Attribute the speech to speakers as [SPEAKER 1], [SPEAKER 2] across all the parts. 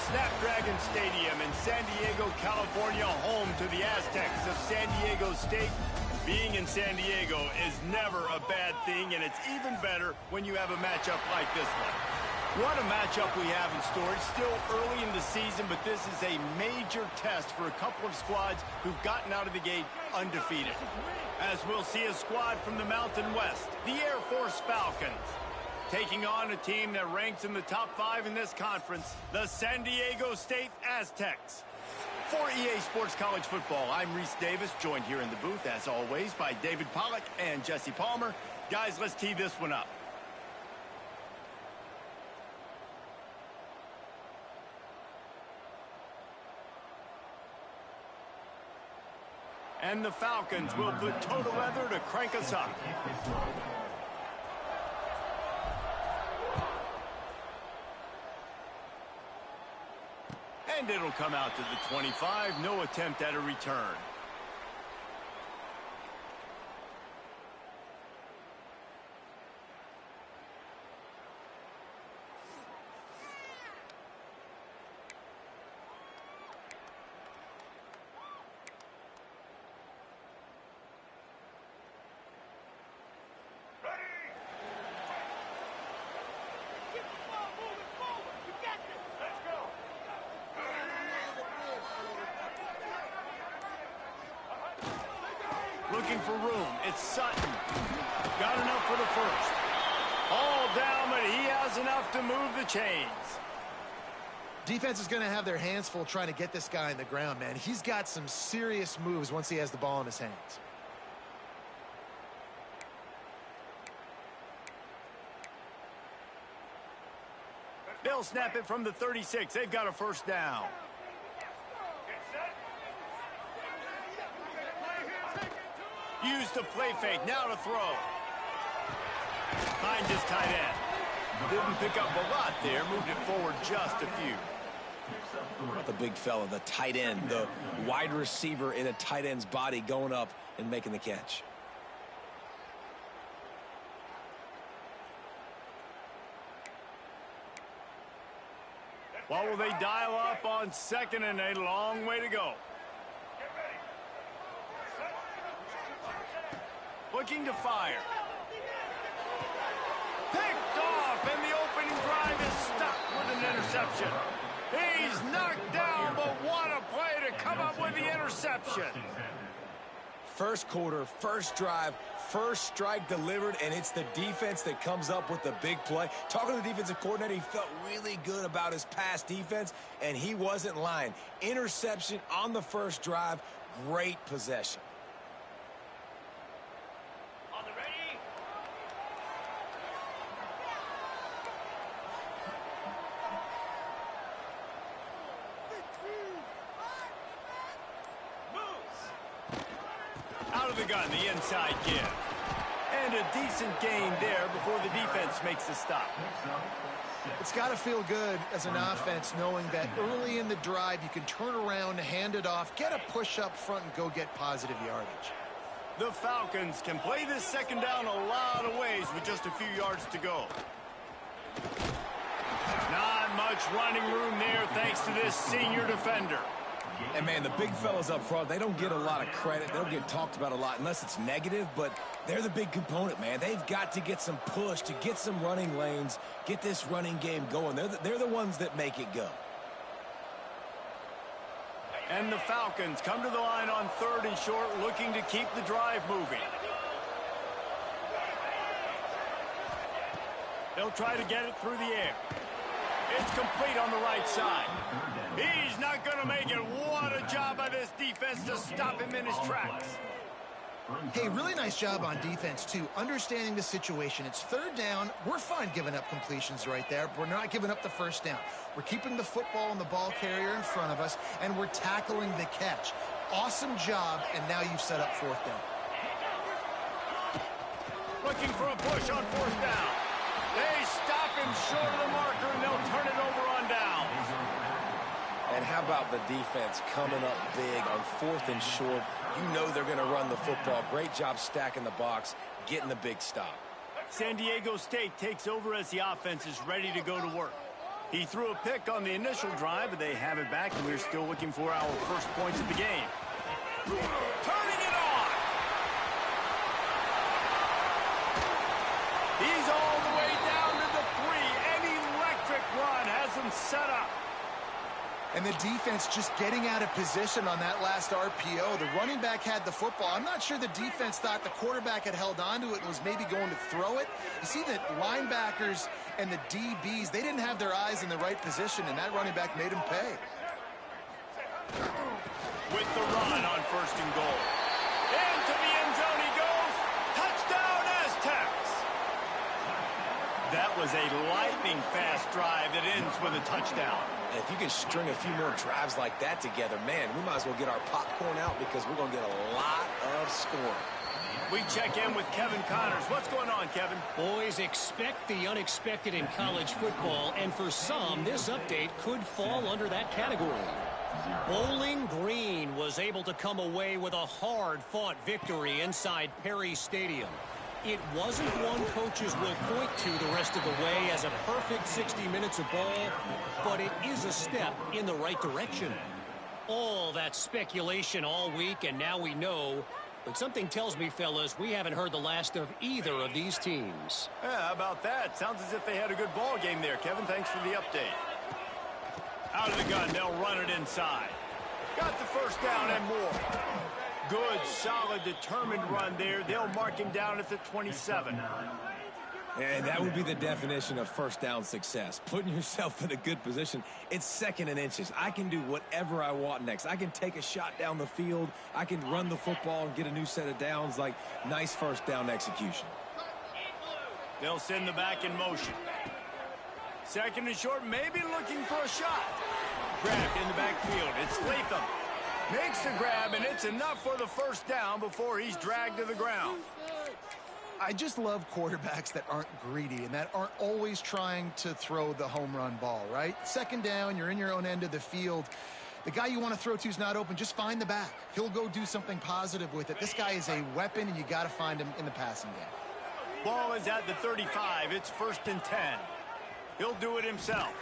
[SPEAKER 1] Snapdragon Stadium in San Diego, California, home to the Aztecs of San Diego State. Being in San Diego is never a bad thing, and it's even better when you have a matchup like this one. What a matchup we have in store. It's still early in the season, but this is a major test for a couple of squads who've gotten out of the gate undefeated. As we'll see a squad from the Mountain West, the Air Force Falcons, taking on a team that ranks in the top 5 in this conference, the San Diego State Aztecs. For EA Sports College Football, I'm Reese Davis, joined here in the booth, as always, by David Pollack and Jesse Palmer. Guys, let's tee this one up. And the Falcons will put total leather to crank us up. And it'll come out to the 25. No attempt at a return. Looking for room. It's Sutton. Got enough for the first. All down, but he has enough to move the chains.
[SPEAKER 2] Defense is going to have their hands full trying to get this guy on the ground, man. He's got some serious moves once he has the ball in his hands.
[SPEAKER 1] They'll snap it from the 36. They've got a first down. Use the play fake, now to throw. Find his tight end. Didn't pick up a lot there, moved it forward just a few.
[SPEAKER 3] The big fella, the tight end, the wide receiver in a tight end's body going up and making the catch.
[SPEAKER 1] What will they dial up on 2nd and a long way to go? Looking to fire. Picked off, and the opening drive is stopped with an interception. He's knocked down, but what a play to come up with the interception.
[SPEAKER 3] First quarter, first drive, first strike delivered, and it's the defense that comes up with the big play. Talking to the defensive coordinator, he felt really good about his pass defense, and he wasn't lying. Interception on the first drive, great possession.
[SPEAKER 1] Out of the gun, the inside give. And a decent gain there before the defense makes the stop.
[SPEAKER 2] It's got to feel good as an offense knowing that early in the drive you can turn around, hand it off, get a push up front, and go get positive yardage.
[SPEAKER 1] The Falcons can play this second down a lot of ways with just a few yards to go. Not much running room there thanks to this senior defender.
[SPEAKER 3] And, man, the big fellas up front, they don't get a lot of credit. They don't get talked about a lot unless it's negative, but they're the big component, man. They've got to get some push, to get some running lanes, get this running game going. They're the ones that make it go.
[SPEAKER 1] And the Falcons come to the line on 3rd and short, looking to keep the drive moving. They'll try to get it through the air. It's complete on the right side. He's not going to make it. What a job by this defense to stop him in his tracks.
[SPEAKER 2] Hey, really nice job on defense, too. Understanding the situation. It's 3rd down. We're fine giving up completions right there. But we're not giving up the first down. We're keeping the football and the ball carrier in front of us, and we're tackling the catch. Awesome job, and now you've set up 4th down.
[SPEAKER 1] Looking for a push on 4th down. They stop him short of the marker, and they'll turn it over on downs.
[SPEAKER 3] And how about the defense coming up big on 4th and short? You know they're going to run the football. Great job stacking the box, getting the big stop.
[SPEAKER 1] San Diego State takes over as the offense is ready to go to work. He threw a pick on the initial drive, but they have it back, and we're still looking for our first points of the game. Turning it on! He's all the way down to the 3. An electric run has him set up.
[SPEAKER 2] And the defense just getting out of position on that last RPO. The running back had the football. I'm not sure the defense thought the quarterback had held onto it and was maybe going to throw it. You see the linebackers and the DBs, they didn't have their eyes in the right position, and that running back made him pay.
[SPEAKER 1] With the run on 1st and goal. Into the end zone he goes. Touchdown, Aztecs! That was a lightning-fast drive that ends with a touchdown.
[SPEAKER 3] And if you can string a few more drives like that together, man, we might as well get our popcorn out because we're going to get a lot of scoring.
[SPEAKER 1] We check in with Kevin Connors. What's going on, Kevin?
[SPEAKER 4] Boys, expect the unexpected in college football, and for some, this update could fall under that category. Bowling Green was able to come away with a hard-fought victory inside Perry Stadium. It wasn't one coaches will point to the rest of the way as a perfect 60 minutes of ball, but it is a step in the right direction. All that speculation all week, and now we know. But something tells me, fellas, we haven't heard the last of either of these teams.
[SPEAKER 1] Yeah, how about that? Sounds as if they had a good ball game there, Kevin. Thanks for the update. Out of the gun, they'll run it inside. Got the first down and more. Good, solid, determined run there. They'll mark him down at the 27.
[SPEAKER 3] And that would be the definition of first down success. Putting yourself in a good position. It's 2nd and inches. I can do whatever I want next. I can take a shot down the field. I can run the football and get a new set of downs. Like, nice first down execution.
[SPEAKER 1] They'll send the back in motion. 2nd and short, maybe looking for a shot. Grabbed in the backfield. It's Latham. Makes the grab, and it's enough for the first down before he's dragged to the ground.
[SPEAKER 2] I just love quarterbacks that aren't greedy and that aren't always trying to throw the home run ball, right? 2nd down, you're in your own end of the field. The guy you want to throw to is not open. Just find the back. He'll go do something positive with it. This guy is a weapon, and you got to find him in the passing game.
[SPEAKER 1] Ball is at the 35. It's 1st and 10. He'll do it himself.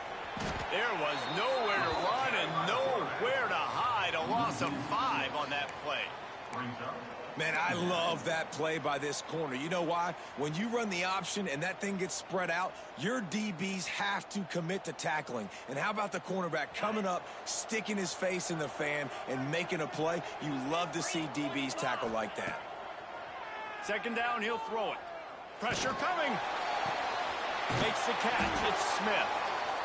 [SPEAKER 1] There was nowhere to run and nowhere to hide. A loss of 5 on that play.
[SPEAKER 3] Man, I love that play by this corner. You know why? When you run the option and that thing gets spread out, your DBs have to commit to tackling. And how about the cornerback coming up, sticking his face in the fan, and making a play? You love to see DBs tackle like that.
[SPEAKER 1] 2nd down, he'll throw it. Pressure coming. Makes the catch. It's Smith.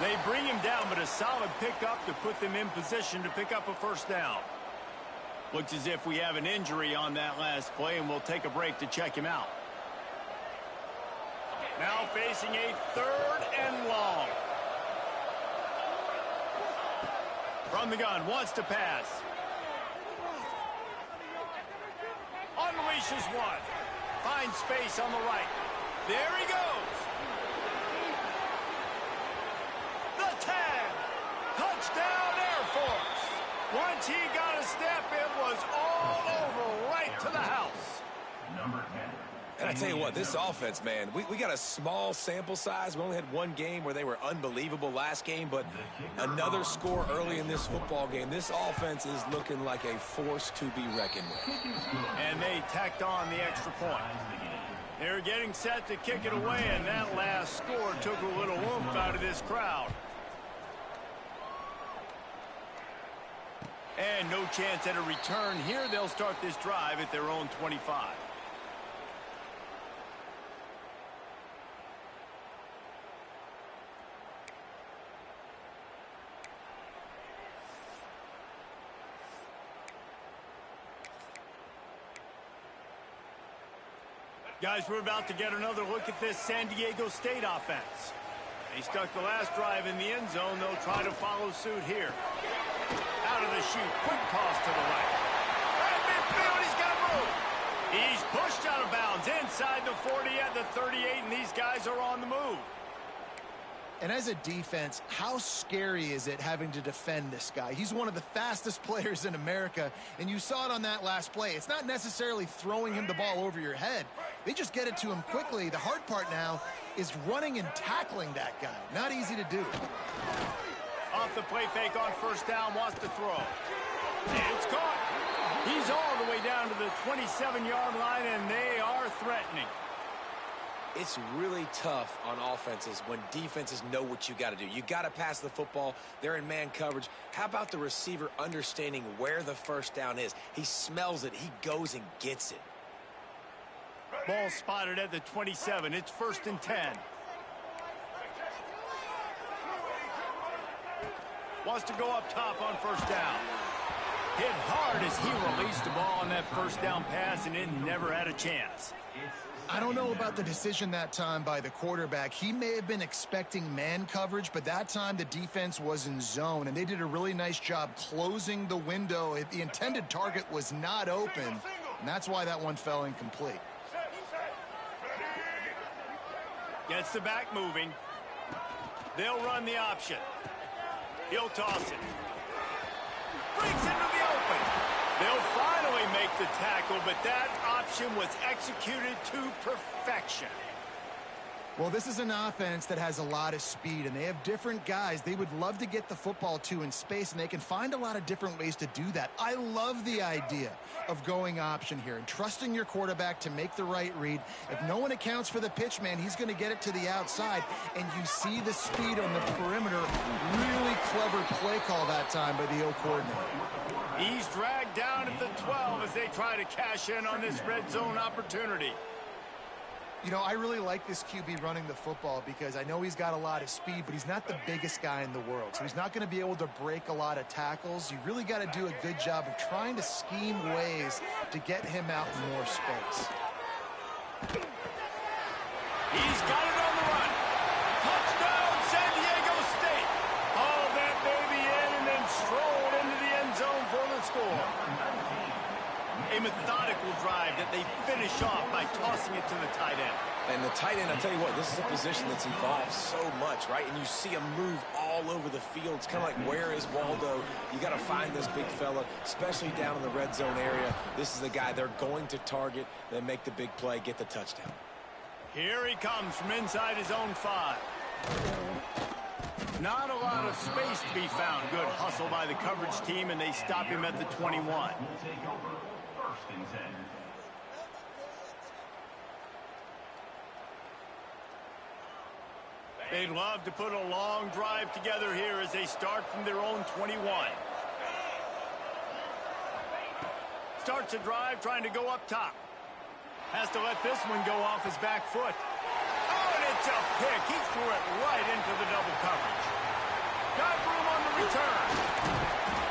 [SPEAKER 1] They bring him down, but a solid pickup to put them in position to pick up a first down. Looks as if we have an injury on that last play, and we'll take a break to check him out. Now facing a 3rd and long. From the gun, wants to pass. Unleashes one. Finds space on the right. There he goes. The tag. Touchdown, Air Force. Once he got a step, it was all over right to the house.
[SPEAKER 3] And I tell you what, this offense, man, we got a small sample size. We only had one game where they were unbelievable last game, but another score early in this football game. This offense is looking like a force to be reckoned with.
[SPEAKER 1] And they tacked on the extra point. They're getting set to kick it away, and that last score took a little oomph out of this crowd. And no chance at a return here. They'll start this drive at their own 25. Guys, we're about to get another look at this San Diego State offense. They stuck the last drive in the end zone. They'll try to follow suit here. Out of the chute, quick toss to the right. Right midfield, he's got to move. He's pushed out of bounds inside the 40 at the 38, and these guys are on the move.
[SPEAKER 2] And as a defense, how scary is it having to defend this guy? He's one of the fastest players in America, and you saw it on that last play. It's not necessarily throwing him the ball over your head. They just get it to him quickly. The hard part now is running and tackling that guy. Not easy to do.
[SPEAKER 1] Off the play fake on first down, wants to throw. And it's caught. He's all the way down to the 27-yard line, and they are threatening.
[SPEAKER 3] It's really tough on offenses when defenses know what you got to do. You got to pass the football. They're in man coverage. How about the receiver understanding where the first down is? He smells it. He goes and gets it.
[SPEAKER 1] Ball spotted at the 27. It's 1st and 10. Wants to go up top on first down. Hit hard as he released the ball on that first down pass, and it never had a chance.
[SPEAKER 2] I don't know about the decision that time by the quarterback. He may have been expecting man coverage, but that time the defense was in zone, and they did a really nice job closing the window. The intended target was not open, and that's why that one fell incomplete.
[SPEAKER 1] Gets the back moving. They'll run the option. He'll toss it. Brings into the open. They'll finally make the tackle, but that option was executed to perfection.
[SPEAKER 2] Well, this is an offense that has a lot of speed, and they have different guys they would love to get the football to in space, and they can find a lot of different ways to do that. I love the idea of going option here and trusting your quarterback to make the right read. If no one accounts for the pitch, man, he's going to get it to the outside, and you see the speed on the perimeter. Really clever play call that time by the O coordinator.
[SPEAKER 1] He's dragged down at the 12 as they try to cash in on this red zone opportunity.
[SPEAKER 2] You know, I really like this QB running the football because I know he's got a lot of speed, but he's not the biggest guy in the world. So he's not going to be able to break a lot of tackles. You really got to do a good job of trying to scheme ways to get him out in more space.
[SPEAKER 1] He's got it on the run. Touchdown, San Diego State. Haul that baby in and then stroll into the end zone for the score. A methodical drive that they finish off by tossing it to the tight end.
[SPEAKER 3] And the tight end, I'll tell you what, this is a position that's evolved so much, right? And you see him move all over the field. It's kind of like, where is Waldo? You got to find this big fella, especially down in the red zone area. This is the guy they're going to target, then make the big play, get the touchdown.
[SPEAKER 1] Here he comes from inside his own 5. Not a lot of space to be found. Good hustle by the coverage team, and they stop him at the 21. They'd love to put a long drive together here as they start from their own 21. Starts a drive trying to go up top. Has to let this one go off his back foot. Oh, and it's a pick. He threw it right into the double coverage. Got room on the return.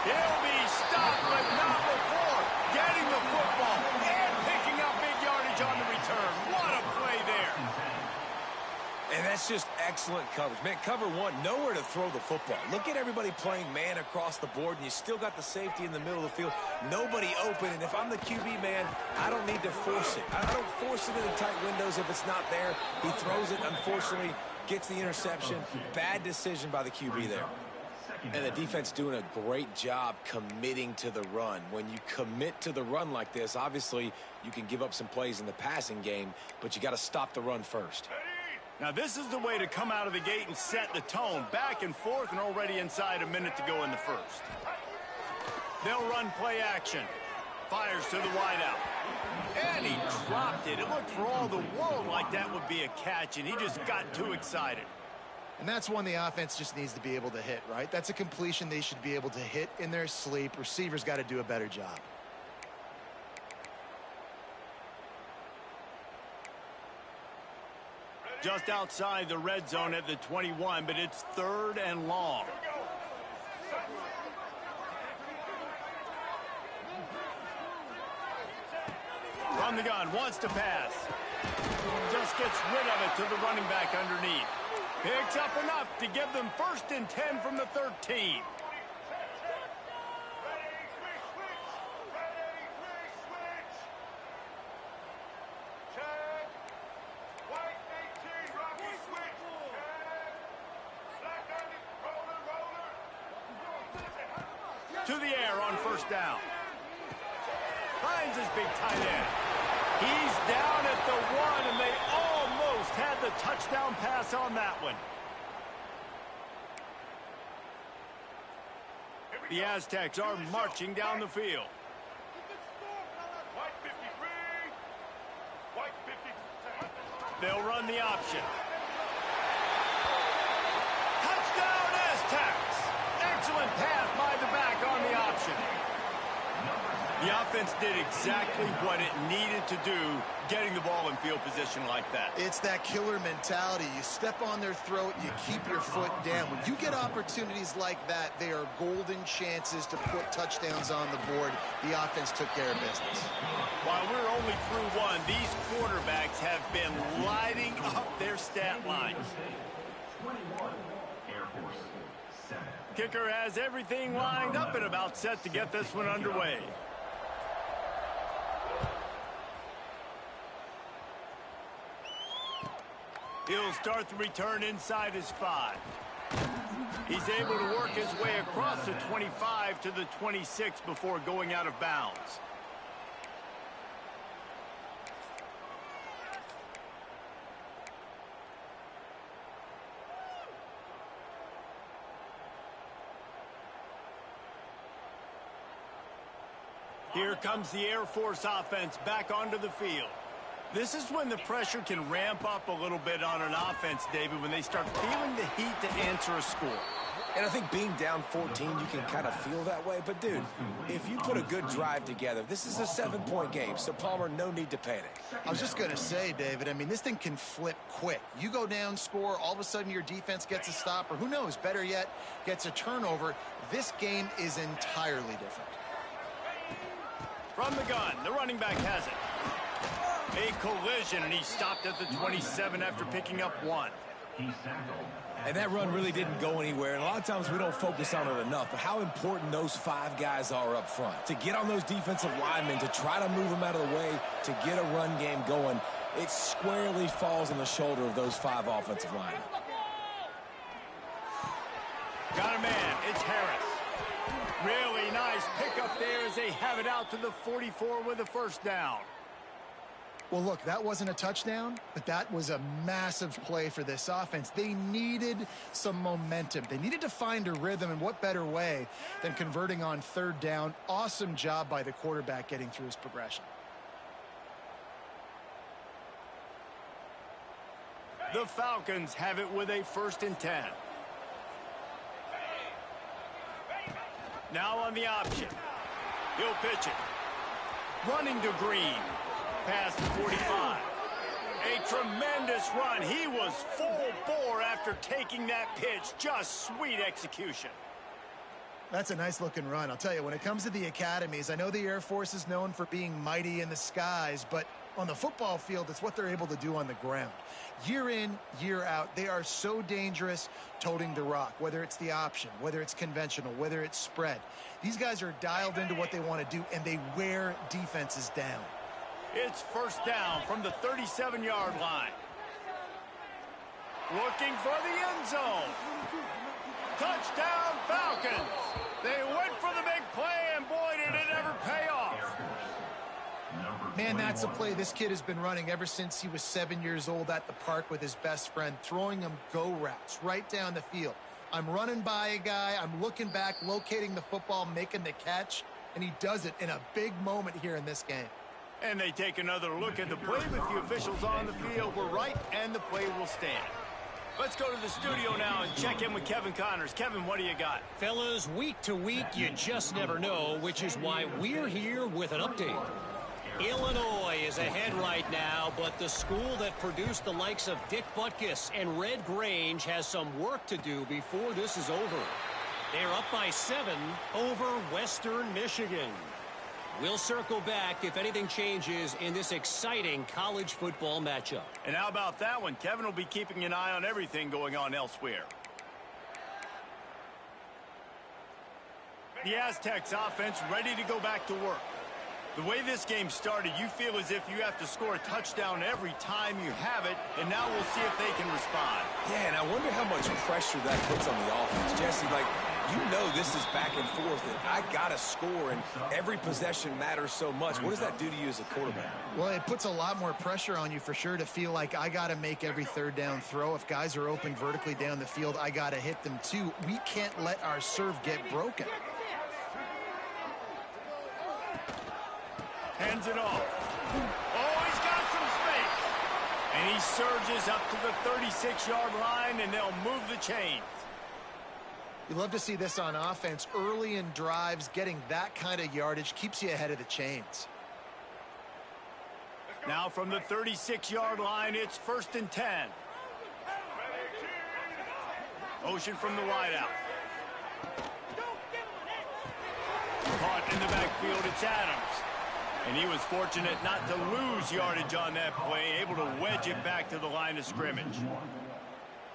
[SPEAKER 1] He'll be stopped, but not before getting the football and picking up big yardage on the return. What a play there.
[SPEAKER 3] And that's just excellent coverage. Man, cover one, nowhere to throw the football. Look at everybody playing man across the board, and you still got the safety in the middle of the field. Nobody open, and if I'm the QB, man, I don't need to force it. I don't force it in the tight windows if it's not there. He throws it, unfortunately, gets the interception. Bad decision by the QB there. And the defense doing a great job committing to the run. When you commit to the run like this, obviously you can give up some plays in the passing game, but you got to stop the run first.
[SPEAKER 1] Now this is the way to come out of the gate and set the tone. Back and forth and already inside a minute to go in the first. They'll run play action. Fires to the wideout. And he dropped it. It looked for all the world like that would be a catch, and he just got too excited.
[SPEAKER 2] And that's one the offense just needs to be able to hit, right? That's a completion they should be able to hit in their sleep. Receivers got to do a better job.
[SPEAKER 1] Just outside the red zone at the 21, but it's 3rd and long. From the gun, wants to pass. Just gets rid of it to the running back underneath. Picks up enough to give them 1st and 10 from the 13. To the air on 1st down. Finds his big tight end. He's down at the 1, and they almost had the touchdown pass on that one. The Aztecs are marching down the field. They'll run the option. Touchdown, Aztecs! Excellent pass by the back on the option. The offense did exactly what it needed to do, getting the ball in field position like that.
[SPEAKER 2] It's that killer mentality. You step on their throat, you keep your foot down. When you get opportunities like that, they are golden chances to put touchdowns on the board. The offense took care of business.
[SPEAKER 1] While we're only through one, these quarterbacks have been lighting up their stat lines. Kicker has everything lined up and about set to get this one underway. He'll start the return inside his 5. He's able to work his way across the 25 to the 26 before going out of bounds. Here comes the Air Force offense back onto the field. This is when the pressure can ramp up a little bit on an offense, David, when they start feeling the heat to answer a score.
[SPEAKER 3] And I think being down 14, you can kind of feel that way. But, dude, if you put a good drive together, this is a 7-point game. So, Palmer, no need to panic.
[SPEAKER 2] I was just going to say, David, I mean, this thing can flip quick. You go down, score, all of a sudden your defense gets a stop, or who knows, better yet, gets a turnover. This game is entirely different.
[SPEAKER 1] From the gun, the running back has it. A collision, and he stopped at the 27 after picking up 1.
[SPEAKER 3] And that run really didn't go anywhere. And a lot of times we don't focus on it enough. But how important those 5 guys are up front. To get on those defensive linemen, to try to move them out of the way, to get a run game going, it squarely falls on the shoulder of those 5 offensive linemen.
[SPEAKER 1] Got a man. It's Harris. Really nice pickup there as they have it out to the 44 with a first down.
[SPEAKER 2] Well, look, that wasn't a touchdown, but that was a massive play for this offense. They needed some momentum. They needed to find a rhythm, and what better way than converting on 3rd down. Awesome job by the quarterback getting through his progression.
[SPEAKER 1] The Falcons have it with a 1st and 10. Now on the option. He'll pitch it. Running to Green. Past the 45. A tremendous run. He was full bore after taking that pitch. Just sweet execution.
[SPEAKER 2] That's a nice-looking run. I'll tell you, when it comes to the academies, I know the Air Force is known for being mighty in the skies, but on the football field, it's what they're able to do on the ground. Year in, year out, they are so dangerous toting the rock, whether it's the option, whether it's conventional, whether it's spread. These guys are dialed into what they want to do, and they wear defenses down.
[SPEAKER 1] It's 1st down from the 37-yard line. Looking for the end zone. Touchdown, Falcons. They went for the big play, and boy, did it ever pay off.
[SPEAKER 2] Man, that's a play this kid has been running ever since he was 7 years old at the park with his best friend, throwing him go routes right down the field. I'm running by a guy, I'm looking back, locating the football, making the catch, and he does it in a big moment here in this game.
[SPEAKER 1] And they take another look at the play, but the officials on the field were right, and the play will stand. Let's go to the studio now and check in with Kevin Connors. Kevin, what do you got?
[SPEAKER 4] Fellas, week to week, you just never know, which is why we're here with an update. Illinois is ahead right now, but the school that produced the likes of Dick Butkus and Red Grange has some work to do before this is over. They're up by 7 over Western Michigan. We'll circle back if anything changes in this exciting college football matchup.
[SPEAKER 1] And how about that one? Kevin will be keeping an eye on everything going on elsewhere. The Aztecs offense ready to go back to work. The way this game started, you feel as if you have to score a touchdown every time you have it, and now we'll see if they can respond.
[SPEAKER 3] Yeah, and I wonder how much pressure that puts on the offense. Jesse, like, you know this is back and forth, and I got to score, and every possession matters so much. What does that do to you as a quarterback?
[SPEAKER 2] Well, it puts a lot more pressure on you for sure to feel like I got to make every 3rd down throw. If guys are open vertically down the field, I got to hit them too. We can't let our serve get broken.
[SPEAKER 1] Hands it off. Oh, he's got some space. And he surges up to the 36-yard line, and they'll move the chains.
[SPEAKER 2] You love to see this on offense. Early in drives, getting that kind of yardage keeps you ahead of the chains.
[SPEAKER 1] Now from the 36-yard line, it's 1st and 10. Motion from the wideout. Caught in the backfield, it's Adams. And he was fortunate not to lose yardage on that play, able to wedge it back to the line of scrimmage.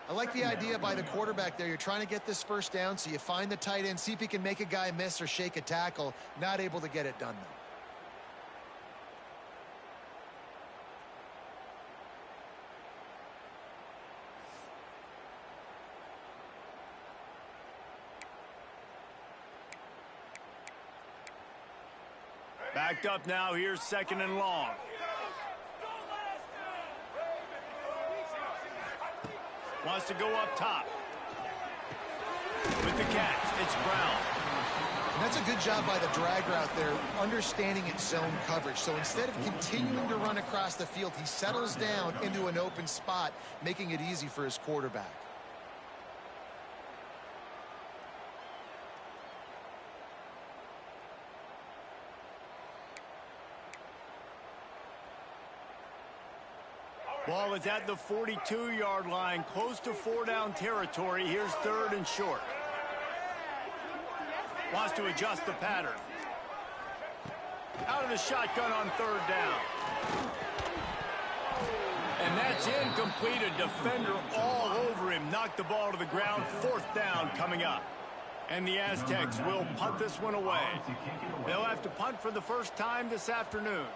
[SPEAKER 2] I like the idea by the quarterback there. You're trying to get this first down, so you find the tight end, see if he can make a guy miss or shake a tackle. Not able to get it done, though.
[SPEAKER 1] Backed up now, here's 2nd and long. Wants to go up top. With the catch, it's Brown.
[SPEAKER 2] And that's a good job by the drag route there, understanding its zone coverage. So instead of continuing to run across the field, he settles down into an open spot, making it easy for his quarterback.
[SPEAKER 1] Ball is at the 42-yard line, close to 4-down territory. Here's 3rd and short. Wants to adjust the pattern. Out of the shotgun on 3rd down. And that's incomplete. A defender all over him. Knocked the ball to the ground. 4th down coming up. And the Aztecs will punt this one away. They'll have to punt for the first time this afternoon.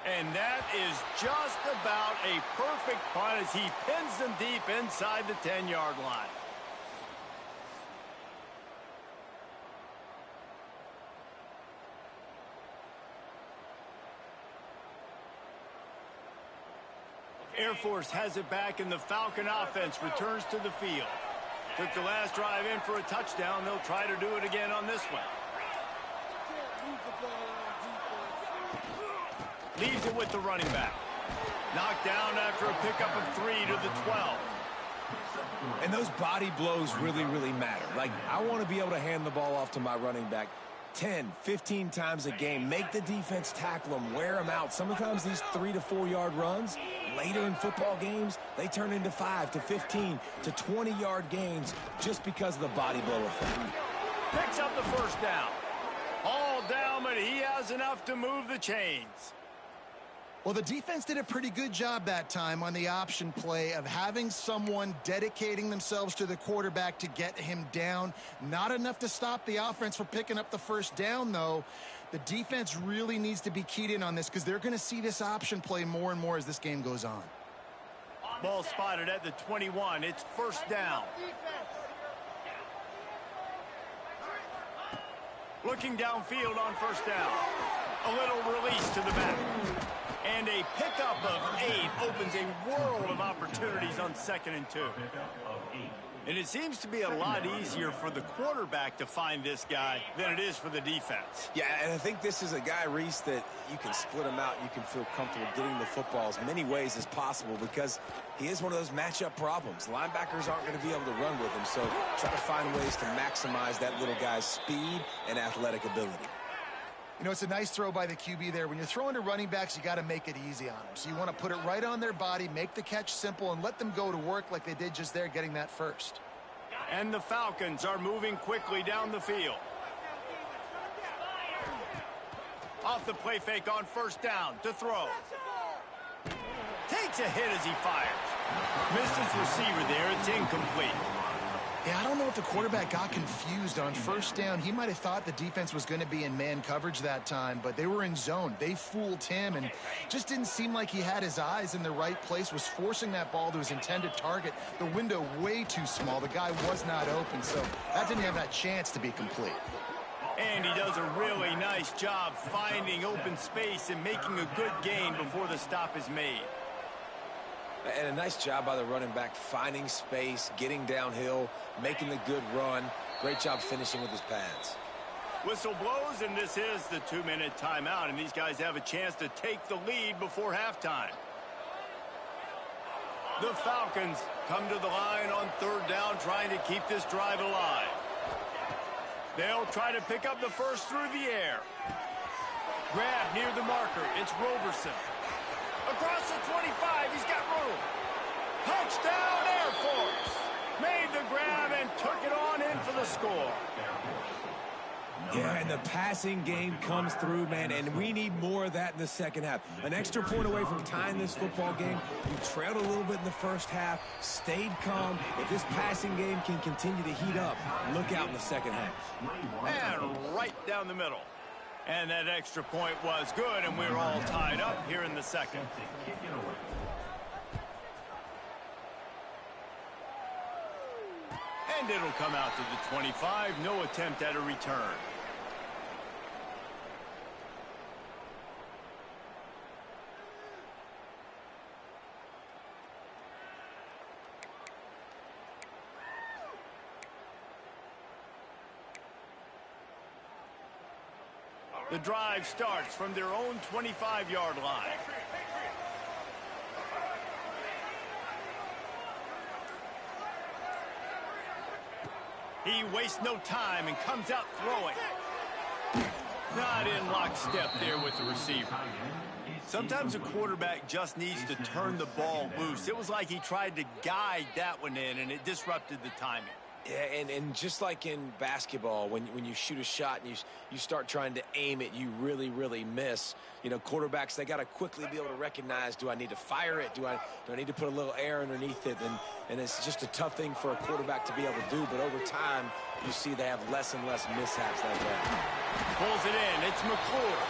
[SPEAKER 1] And that is just about a perfect punt as he pins them deep inside the 10-yard line. Air Force has it back, and the Falcon offense returns to the field. Took the last drive in for a touchdown. They'll try to do it again on this one. Leaves it with the running back. Knocked down after a pickup of 3 to the 12.
[SPEAKER 3] And those body blows really, really matter. Like, I want to be able to hand the ball off to my running back 10, 15 times a game. Make the defense tackle them, wear them out. Sometimes these 3 to 4 yard runs, later in football games, they turn into 5 to 15 to 20-yard gains just because of the body blow effect.
[SPEAKER 1] Picks up the 1st down. All down, but he has enough to move the chains.
[SPEAKER 2] Well, the defense did a pretty good job that time on the option play of having someone dedicating themselves to the quarterback to get him down. Not enough to stop the offense from picking up the 1st down, though. The defense really needs to be keyed in on this because they're going to see this option play more and more as this game goes on.
[SPEAKER 1] Ball spotted at the 21. It's 1st down. Looking downfield on 1st down. A little release to the back. And a pickup of 8 opens a world of opportunities on 2nd and 2. And it seems to be a lot easier for the quarterback to find this guy than it is for the defense.
[SPEAKER 3] Yeah, and I think this is a guy, Reese, that you can split him out. You can feel comfortable getting the football as many ways as possible because he is one of those matchup problems. Linebackers aren't going to be able to run with him, so try to find ways to maximize that little guy's speed and athletic ability.
[SPEAKER 2] You know, it's a nice throw by the QB there. When you're throwing to running backs, you got to make it easy on them. So you want to put it right on their body, make the catch simple, and let them go to work like they did just there, getting that 1st.
[SPEAKER 1] And the Falcons are moving quickly down the field. Off the play fake on 1st down to throw. Takes a hit as he fires. Missed his receiver there. It's incomplete.
[SPEAKER 2] Yeah, I don't know if the quarterback got confused on 1st down. He might have thought the defense was going to be in man coverage that time, but they were in zone. They fooled him and just didn't seem like he had his eyes in the right place, was forcing that ball to his intended target. The window way too small. The guy was not open, so that didn't have that chance to be complete.
[SPEAKER 1] And he does a really nice job finding open space and making a good gain before the stop is made.
[SPEAKER 3] And a nice job by the running back, finding space, getting downhill, making the good run. Great job finishing with his pads.
[SPEAKER 1] Whistle blows, and this is the 2-minute timeout, and these guys have a chance to take the lead before halftime. The Falcons come to the line on 3rd down, trying to keep this drive alive. They'll try to pick up the first through the air. Grab near the marker. It's Roberson. Across the 25, he's got room. Touchdown, Air Force. Made the grab and took it on in for the score.
[SPEAKER 3] Yeah, and the passing game comes through, man, and we need more of that in the second half. An extra point away from tying this football game. You trailed a little bit in the first half, stayed calm. If this passing game can continue to heat up, look out in the second half.
[SPEAKER 1] And right down the middle. And that extra point was good, and we're all tied up here in the second. And it'll come out to the 25. No attempt at a return. The drive starts from their own 25-yard line. He wastes no time and comes out throwing. Not in lockstep there with the receiver. Sometimes a quarterback just needs to turn the ball loose. It was like he tried to guide that one in, and it disrupted the timing.
[SPEAKER 3] Yeah, and just like in basketball, when you shoot a shot and you start trying to aim it, you really miss. You know, quarterbacks, they got to quickly be able to recognize, do I need to fire it? Do I need to put a little air underneath it? And it's just a tough thing for a quarterback to be able to do. But over time, you see they have less and less mishaps like that.
[SPEAKER 1] Pulls it in. It's McClure.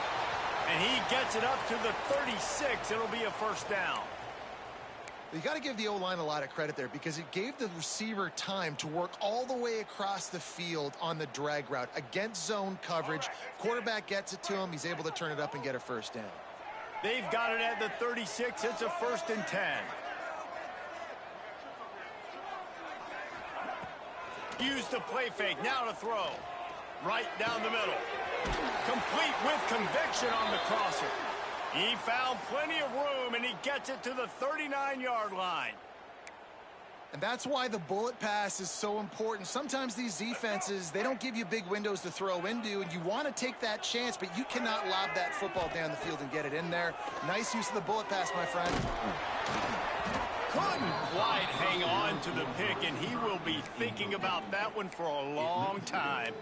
[SPEAKER 1] And he gets it up to the 36. It'll be a first down.
[SPEAKER 2] You got to give the O-line a lot of credit there because it gave the receiver time to work all the way across the field on the drag route against zone coverage. Quarterback gets it to him. He's able to turn it up and get a first down.
[SPEAKER 1] They've got it at the 36. It's a 1st and 10. Use the play fake. Now to throw. Right down the middle. Complete with conviction on the crosser. He found plenty of room, and he gets it to the 39-yard line.
[SPEAKER 2] And that's why the bullet pass is so important. Sometimes these defenses, they don't give you big windows to throw into, and you want to take that chance, but you cannot lob that football down the field and get it in there. Nice use of the bullet pass, my friend.
[SPEAKER 1] Couldn't quite hang on to the pick, and he will be thinking about that one for a long time.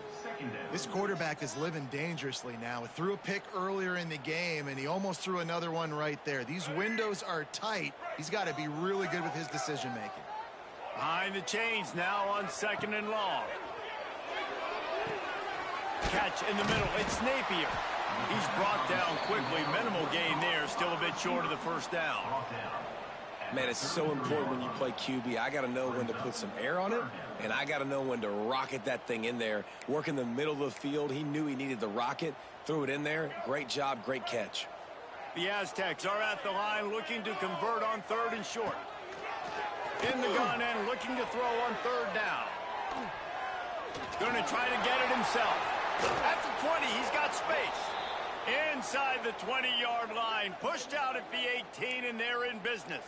[SPEAKER 2] This quarterback is living dangerously now. He threw a pick earlier in the game, and he almost threw another one right there. These windows are tight. He's got to be really good with his decision-making.
[SPEAKER 1] Behind the chains now on 2nd and long. Catch in the middle. It's Napier. He's brought down quickly. Minimal gain there. Still a bit short of the first down.
[SPEAKER 3] Man, it's so important when you play QB. I got to know when to put some air on it, and I got to know when to rocket that thing in there. Work in the middle of the field. He knew he needed the rocket. Threw it in there. Great job, great catch.
[SPEAKER 1] The Aztecs are at the line looking to convert on 3rd and short. In the gun and looking to throw on 3rd down. Going to try to get it himself. At the 20, he's got space. Inside the 20-yard line. Pushed out at the 18, and they're in business.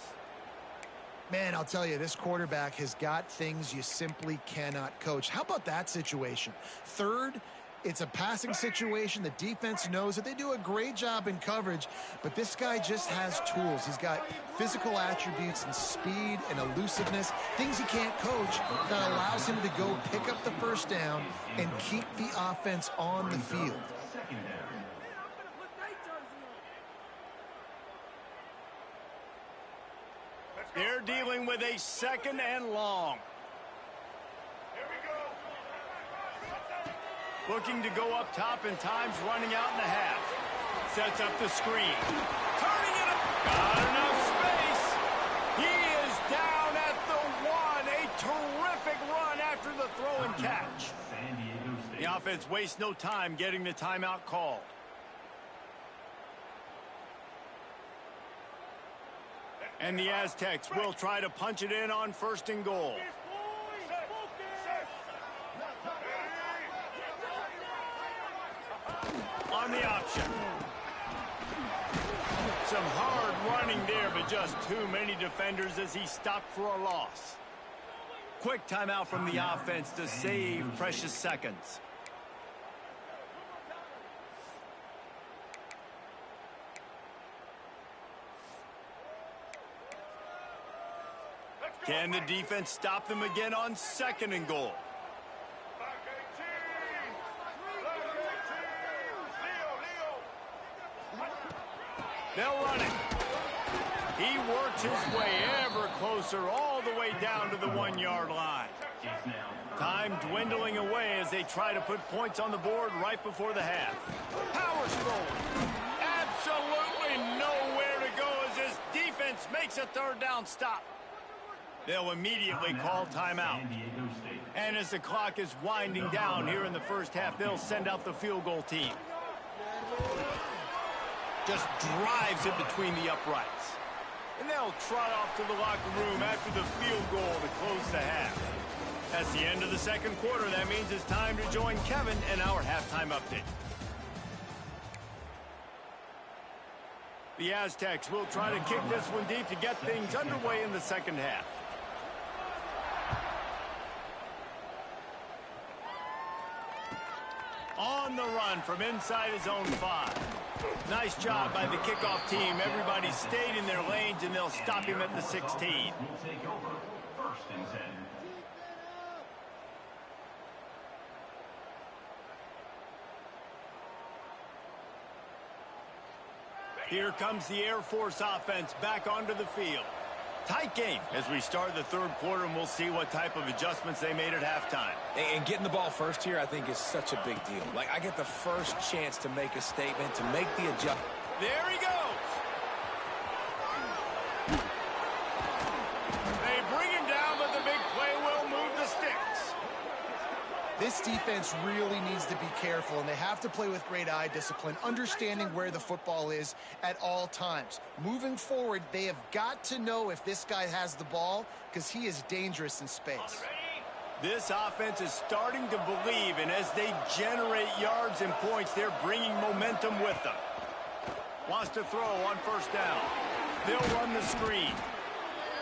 [SPEAKER 2] Man, I'll tell you, this quarterback has got things you simply cannot coach. How about that situation? 3rd, it's a passing situation. The defense knows that they do a great job in coverage, but this guy just has tools. He's got physical attributes and speed and elusiveness, things he can't coach, that allows him to go pick up the first down and keep the offense on the field.
[SPEAKER 1] They're dealing with a 2nd and long. Looking to go up top, and time's running out in the half. Sets up the screen. Turning it up. Got enough space. He is down at the 1. A terrific run after the throw and catch. The offense wastes no time getting the timeout called. And the Aztecs will try to punch it in on 1st and goal. On the option. Some hard running there, but just too many defenders as he stopped for a loss. Quick timeout from the offense to save precious seconds. Can the defense stop them again on 2nd and goal? They'll run it. He works his way ever closer all the way down to the 1-yard line. Time dwindling away as they try to put points on the board right before the half. Powers forward. Absolutely nowhere to go as this defense makes a 3rd down stop. They'll immediately call timeout. And as the clock is winding down here in the 1st half, they'll send out the field goal team. Just drives it between the uprights. And they'll trot off to the locker room after the field goal to close the half. That's the end of the 2nd quarter. That means it's time to join Kevin in our halftime update. The Aztecs will try to kick this one deep to get things underway in the 2nd half. On the run from inside his own 5. Nice job by the kickoff team. Everybody stayed in their lanes, and they'll stop him at the 16. Here comes the Air Force offense back onto the field. Tight game as we start the 3rd quarter, and we'll see what type of adjustments they made at halftime.
[SPEAKER 3] And getting the ball first here, I think, is such a big deal. Like, I get the first chance to make a statement, to make the adjustment.
[SPEAKER 1] There he goes. They bring him down, but the big play will move the sticks.
[SPEAKER 2] This defense really needs to be careful, and they have to play with great eye discipline, understanding where the football is at all times. Moving forward, they have got to know if this guy has the ball, because he is dangerous in space.
[SPEAKER 1] This offense is starting to believe, and as they generate yards and points, they're bringing momentum with them. Wants to throw on 1st down. They'll run the screen.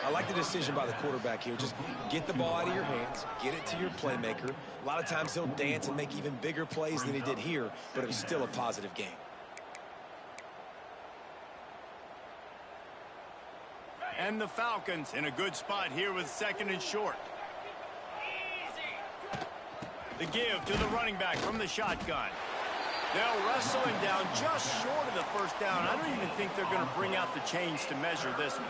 [SPEAKER 3] I like the decision by the quarterback here. Just get the ball out of your hands, get it to your playmaker. A lot of times he'll dance and make even bigger plays than he did here, but it was still a positive game.
[SPEAKER 1] And the Falcons in a good spot here with 2nd and short. The give to the running back from the shotgun. They'll wrestle him down just short of the 1st down. I don't even think they're going to bring out the chains to measure this one.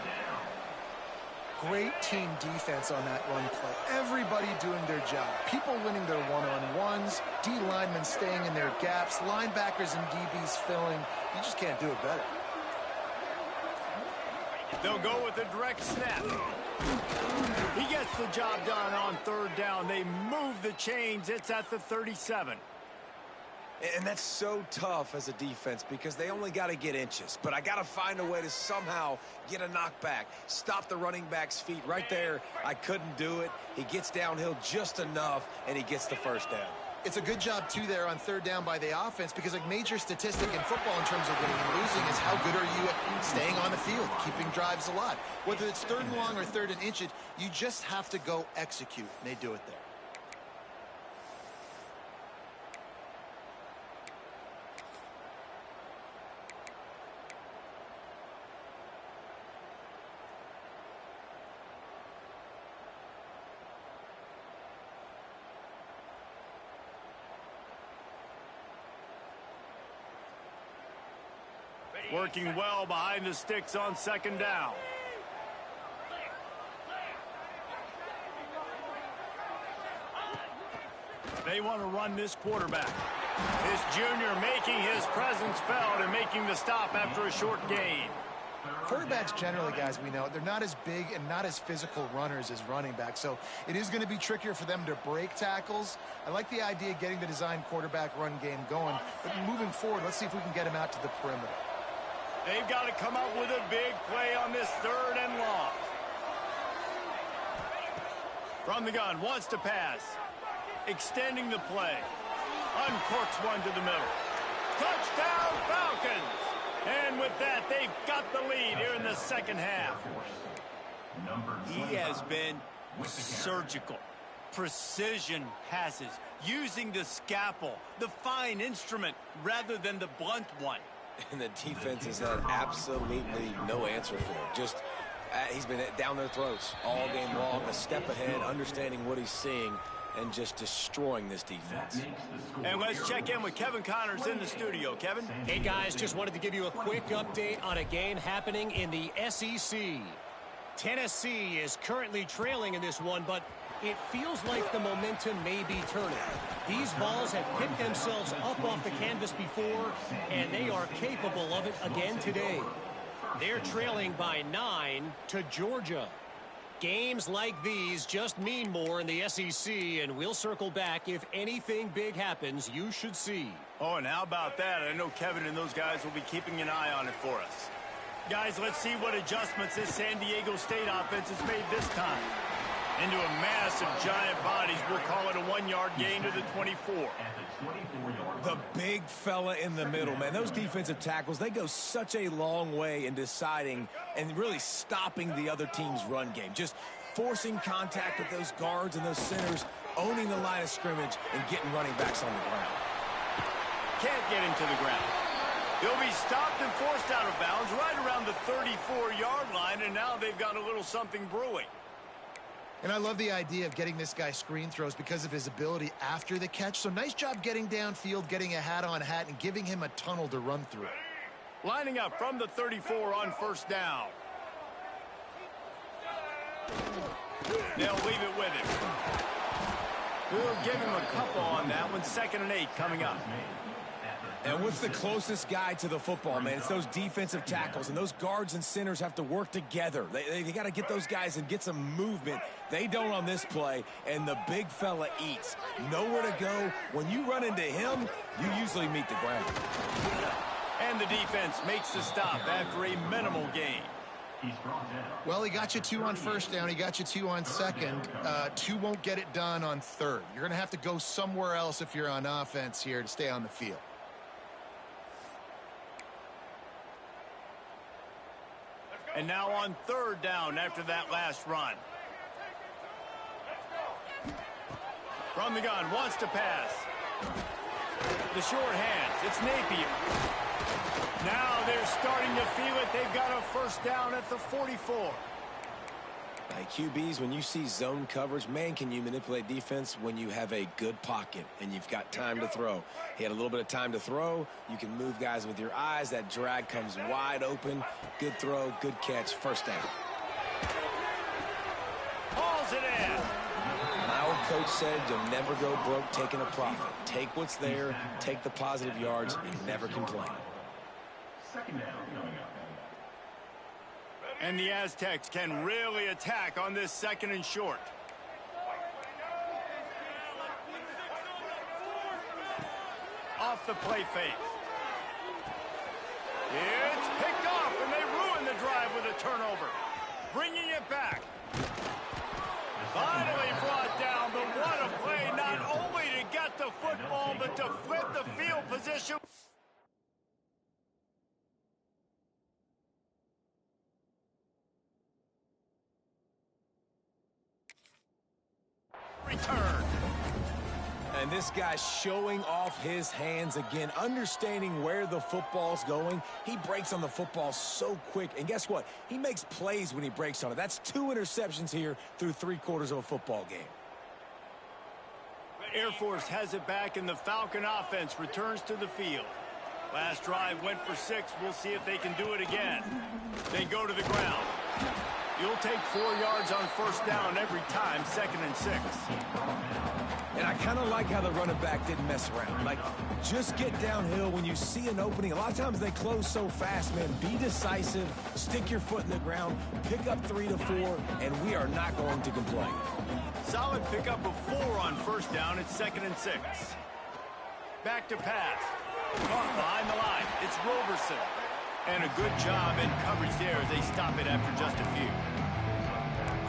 [SPEAKER 2] Great team defense on that run play. Everybody doing their job. People winning their one-on-ones, D linemen staying in their gaps, linebackers and DBs filling. You just can't do it better.
[SPEAKER 1] They'll go with a direct snap. He gets the job done on 3rd down. They move the chains. It's at the 37.
[SPEAKER 3] And that's so tough as a defense because they only got to get inches. But I got to find a way to somehow get a knockback, stop the running back's feet right there. I couldn't do it. He gets downhill just enough, and he gets the 1st down.
[SPEAKER 2] It's a good job, too, there on 3rd down by the offense because a major statistic in football in terms of winning and losing is how good are you at staying on the field, keeping drives alive. Whether it's 3rd and long or 3rd and inches, you just have to go execute, and they do it there.
[SPEAKER 1] Working well behind the sticks on 2nd down. They want to run this quarterback. This junior making his presence felt and making the stop after a short gain.
[SPEAKER 2] Quarterbacks generally, guys, we know, they're not as big and not as physical runners as running backs, so it is going to be trickier for them to break tackles. I like the idea of getting the design quarterback run game going, but moving forward, let's see if we can get him out to the perimeter.
[SPEAKER 1] They've got to come up with a big play on this 3rd and long. From the gun, wants to pass. Extending the play. Uncorks one to the middle. Touchdown, Falcons! And with that, they've got the lead here in the 2nd half. He has been surgical. Precision passes. Using the scalpel, the fine instrument, rather than the blunt one.
[SPEAKER 3] And the defense has had absolutely no answer for it. Just, he's been down their throats all game long, a step ahead, understanding what he's seeing, and just destroying this defense.
[SPEAKER 1] And let's check in with Kevin Connors in the studio. Kevin?
[SPEAKER 4] Hey, guys, just wanted to give you a quick update on a game happening in the SEC. Tennessee is currently trailing in this one, but it feels like the momentum may be turning. These balls have picked themselves up off the canvas before, and they are capable of it again today. They're trailing by 9 to Georgia. Games like these just mean more in the SEC, and we'll circle back if anything big happens you should see.
[SPEAKER 1] Oh, and how about that? I know Kevin and those guys will be keeping an eye on it for us. Guys, let's see what adjustments this San Diego State offense has made this time. Into a mass of giant bodies, we'll call it a 1-yard gain to the 24.
[SPEAKER 3] The big fella in the middle, man. Those defensive tackles, they go such a long way in deciding and really stopping the other team's run game. Just forcing contact with those guards and those centers, owning the line of scrimmage, and getting running backs on the ground.
[SPEAKER 1] Can't get him to the ground. He'll be stopped and forced out of bounds right around the 34-yard line, and now they've got a little something brewing.
[SPEAKER 2] And I love the idea of getting this guy screen throws because of his ability after the catch. So nice job getting downfield, getting a hat-on-hat, and giving him a tunnel to run through.
[SPEAKER 1] Lining up from the 34 on 1st down. They'll leave it with him. We'll give him a couple on that one. 2nd and 8 coming up.
[SPEAKER 3] And what's the closest guy to the football, man? It's those defensive tackles, and those guards and centers have to work together. They got to get those guys and get some movement. They don't on this play, and the big fella eats. Nowhere to go. When you run into him, you usually meet the ground.
[SPEAKER 1] And the defense makes the stop after a minimal gain.
[SPEAKER 2] Well, he got you 2 on 1st down. He got you 2 on 2nd. 2 won't get it done on 3rd. You're going to have to go somewhere else if you're on offense here to stay on the field.
[SPEAKER 1] And now on 3rd down after that last run. From the gun, wants to pass. The short hands, it's Napier. Now they're starting to feel it. They've got a 1st down at the 44.
[SPEAKER 3] Like QBs, when you see zone coverage, man, can you manipulate defense when you have a good pocket and you've got time to throw. He had a little bit of time to throw. You can move guys with your eyes. That drag comes wide open. Good throw, good catch, 1st down.
[SPEAKER 1] Hauls it in.
[SPEAKER 3] My old coach said you'll never go broke taking a profit. Take what's there, take the positive yards, and never complain.
[SPEAKER 5] 2nd down coming up.
[SPEAKER 1] And the Aztecs can really attack on this 2nd and short. Off the play fake. It's picked off, and they ruin the drive with a turnover. Bringing it back. Finally brought down, but what a play, not only to get the football, but to flip the field position. Return.
[SPEAKER 3] And this guy's showing off his hands again, understanding where the football's going. He breaks on the football so quick. And guess what? He makes plays when he breaks on it. That's 2 interceptions here through 3/4 of a football game.
[SPEAKER 1] Air Force has it back, and the Falcon offense returns to the field. Last drive went for 6. We'll see if they can do it again. They go to the ground. You'll take 4 yards on 1st down every time, 2nd and 6.
[SPEAKER 3] And I kind of like how the running back didn't mess around. Like, just get downhill when you see an opening. A lot of times they close so fast, man. Be decisive, stick your foot in the ground, pick up 3 to 4, and we are not going to complain.
[SPEAKER 1] Solid pickup of 4 on 1st down. It's 2nd and 6. Back to pass. Caught behind the line. It's Roberson. And a good job in coverage there as they stop it after just a few.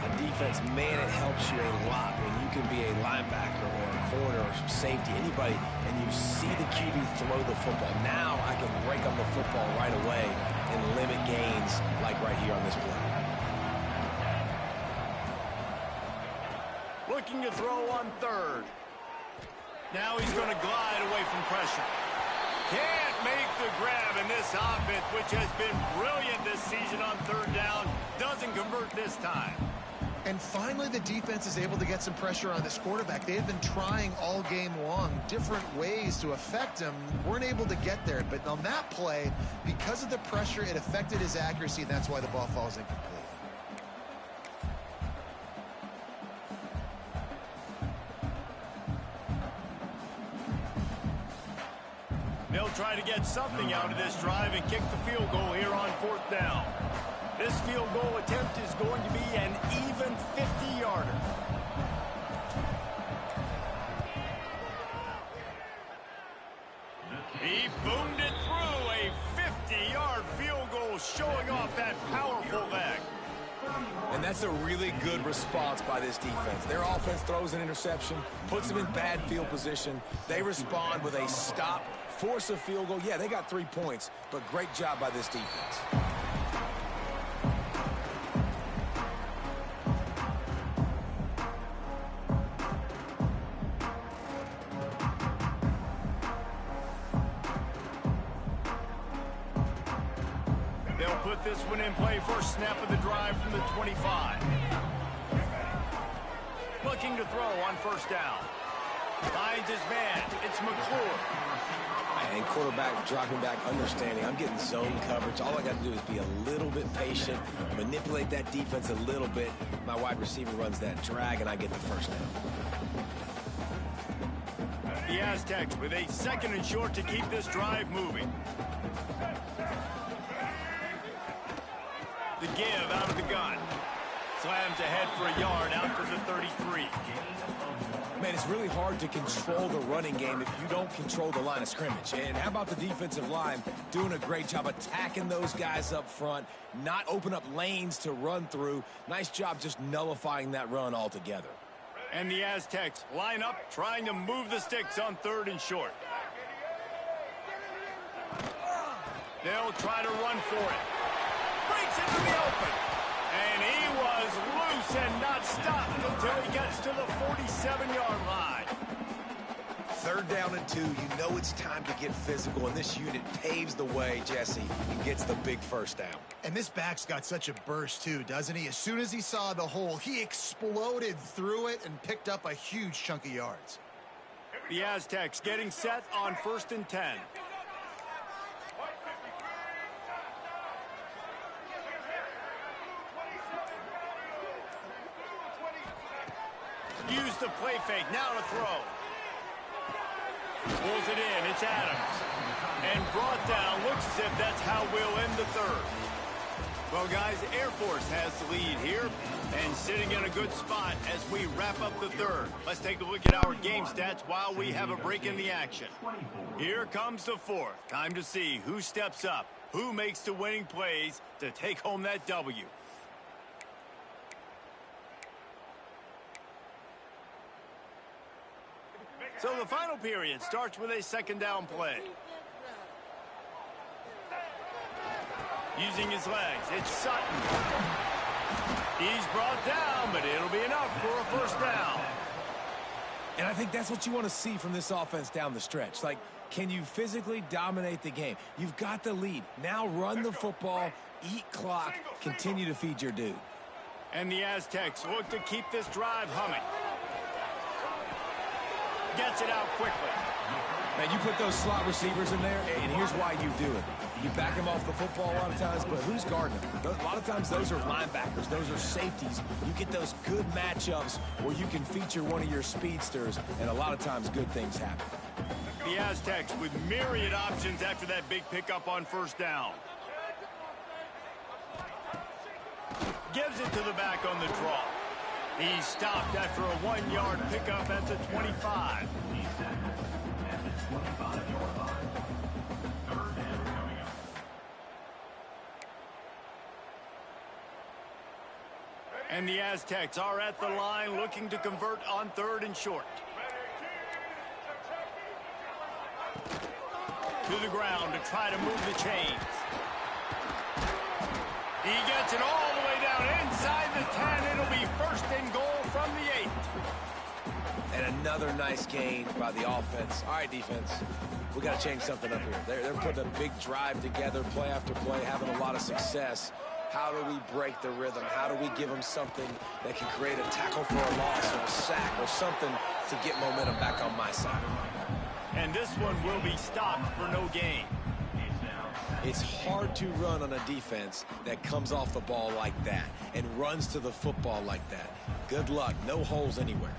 [SPEAKER 3] On defense, man, it helps you a lot when you can be a linebacker or a corner or safety, anybody, and you see the QB throw the football. Now I can break on the football right away and limit gains like right here on this play.
[SPEAKER 1] Looking to throw on third. Now he's going to glide away from pressure. Can't make the grab in this offense, which has been brilliant this season on third down. Doesn't convert this time.
[SPEAKER 2] And finally, the defense is able to get some pressure on this quarterback. They've been trying all game long different ways to affect him. Weren't able to get there. But on that play, because of the pressure, it affected his accuracy, and that's why the ball falls incomplete.
[SPEAKER 1] They'll try to get something out of this drive and kick the field goal here on fourth down. This field goal attempt is going to be an even 50-yarder. He boomed it through a 50-yard field goal, showing off that powerful leg.
[SPEAKER 3] And that's a really good response by this defense. Their offense throws an interception, puts them in bad field position. They respond with a stop, force a field goal. Yeah, they got 3 points, but great job by this defense.
[SPEAKER 1] They'll put this one in play first snap of the drive from the 25. Looking to throw on first down. Finds his man. It's McClure.
[SPEAKER 3] And quarterback dropping back, understanding I'm getting zone coverage. All I got to do is be a little bit patient, manipulate that defense a little bit. My wide receiver runs that drag, and I get the first down.
[SPEAKER 1] The Aztecs with a 2nd and short to keep this drive moving. The give out of the gun. Slams ahead for a yard out to the 33.
[SPEAKER 3] Man, it's really hard to control the running game if you don't control the line of scrimmage. And how about the defensive line doing a great job attacking those guys up front, not open up lanes to run through. Nice job just nullifying that run altogether.
[SPEAKER 1] And the Aztecs line up, trying to move the sticks on 3rd and short. They'll try to run for it. Breaks into the open. And he was loose and not stopped until he gets to the 47-yard line.
[SPEAKER 3] 3rd down and 2, you know it's time to get physical, and this unit paves the way, Jesse, and gets the big first down.
[SPEAKER 2] And this back's got such a burst, too, doesn't he? As soon as he saw the hole, he exploded through it and picked up a huge chunk of yards.
[SPEAKER 1] The Aztecs getting set on 1st and 10. Use the play fake, now to throw. Pulls it in, it's Adams. And brought down, looks as if that's how we'll end the 3rd. Well, guys, Air Force has the lead here and sitting in a good spot as we wrap up the 3rd. Let's take a look at our game stats while we have a break in the action. Here comes the 4th. Time to see who steps up, who makes the winning plays to take home that W. So the final period starts with a 2nd down play. Using his legs, it's Sutton. He's brought down, but it'll be enough for a 1st down.
[SPEAKER 3] And I think that's what you want to see from this offense down the stretch. Like, can you physically dominate the game? You've got the lead. Now run the football, eat clock, continue to feed your dude.
[SPEAKER 1] And the Aztecs look to keep this drive humming. Gets it out quickly.
[SPEAKER 3] Man, you put those slot receivers in there, and here's why you do it. You back them off the football a lot of times, but who's guarding them? A lot of times those are linebackers. Those are safeties. You get those good matchups where you can feature one of your speedsters, and a lot of times good things happen.
[SPEAKER 1] The Aztecs with myriad options after that big pickup on 1st down. Gives it to the back on the draw. He stopped after a 1-yard pickup at the 25. And the Aztecs are at the line looking to convert on 3rd and short. To the ground to try to move the chains. He gets it all the way down inside the 10. It'll be 1st and goal from the 8.
[SPEAKER 3] And another nice gain by the offense. All right, defense, we got to change something up here. They're putting a big drive together, play after play, having a lot of success. How do we break the rhythm? How do we give them something that can create a tackle for a loss or a sack or something to get momentum back on my side?
[SPEAKER 1] And this one will be stopped for no gain.
[SPEAKER 3] It's hard to run on a defense that comes off the ball like that and runs to the football like that. Good luck. No holes anywhere.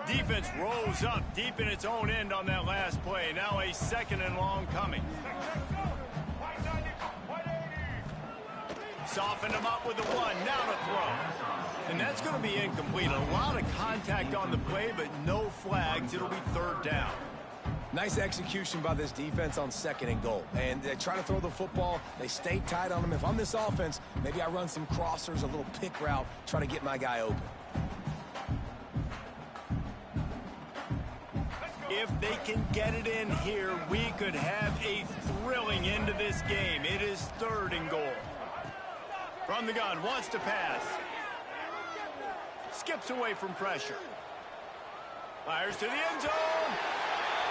[SPEAKER 1] Defense rolls up deep in its own end on that last play. Now a 2nd and long coming. Softened him up with the 1. Now to throw. And that's going to be incomplete. A lot of contact on the play, but no flags. It'll be 3rd down.
[SPEAKER 3] Nice execution by this defense on 2nd and goal. And they try to throw the football. They stay tight on them. If I'm this offense, maybe I run some crossers, a little pick route, try to get my guy open.
[SPEAKER 1] If they can get it in here, we could have a thrilling end to this game. It is 3rd and goal. From the gun, wants to pass. Skips away from pressure. Fires to the end zone.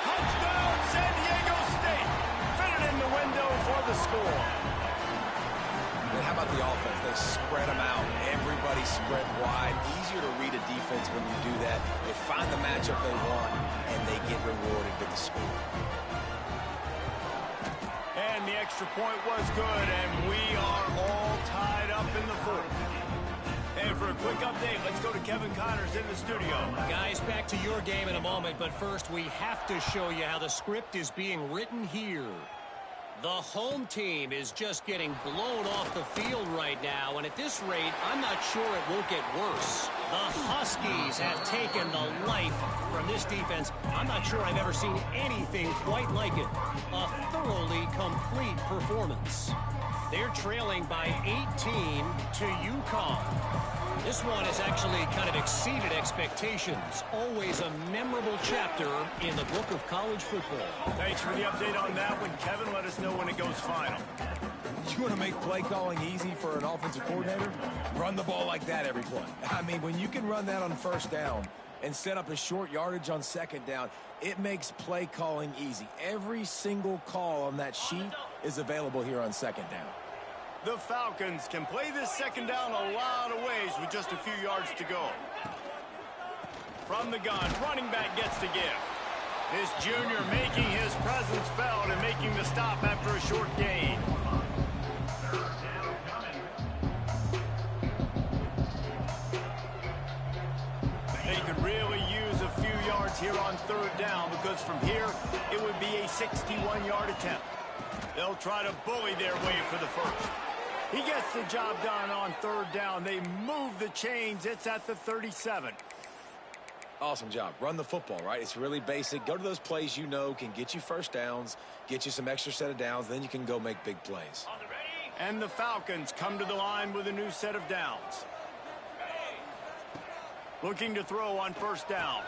[SPEAKER 1] Touchdown, San Diego State. Fit it in the window for the score.
[SPEAKER 3] And how about the offense? They spread them out. Everybody spread wide. Easier to read a defense when you do that. They find the matchup they want, and they get rewarded with the score.
[SPEAKER 1] And the extra point was good, and we are all tied up in the 4th. And for a quick update, let's go to Kevin Connors in the studio.
[SPEAKER 4] Guys, back to your game in a moment, but first we have to show you how the script is being written here. The home team is just getting blown off the field right now, and at this rate, I'm not sure it won't get worse. The Huskies have taken the life from this defense. I'm not sure I've ever seen anything quite like it. A thoroughly complete performance. They're trailing by 18 to UConn. This one has actually kind of exceeded expectations. Always a memorable chapter in the book of college football.
[SPEAKER 1] Thanks for the update on that one, Kevin. Let us know when it goes final.
[SPEAKER 3] You want to make play calling easy for an offensive coordinator? Run the ball like that every play. I mean, when you can run that on 1st down and set up a short yardage on 2nd down, it makes play calling easy. Every single call on that sheet is available here on 2nd down.
[SPEAKER 1] The Falcons can play this 2nd down a lot of ways with just a few yards to go. From the gun, running back gets to give. This junior making his presence felt and making the stop after a short gain. They could really use a few yards here on 3rd down because from here it would be a 61-yard attempt. They'll try to bully their way for the 1st. He gets the job done on 3rd down. They move the chains. It's at the 37.
[SPEAKER 3] Awesome job. Run the football, right? It's really basic. Go to those plays you know can get you 1st downs, get you some extra set of downs, then you can go make big plays.
[SPEAKER 1] And the Falcons come to the line with a new set of downs. Looking to throw on 1st down.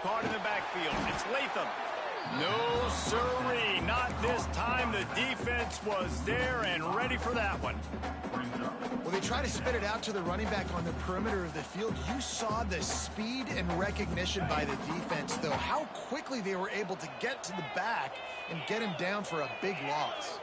[SPEAKER 1] Caught in the backfield. It's Latham. No, sirree. Not this time. The defense was there and ready for that one.
[SPEAKER 2] Well, they try to spit it out to the running back on the perimeter of the field. You saw the speed and recognition by the defense, though. How quickly they were able to get to the back and get him down for a big loss.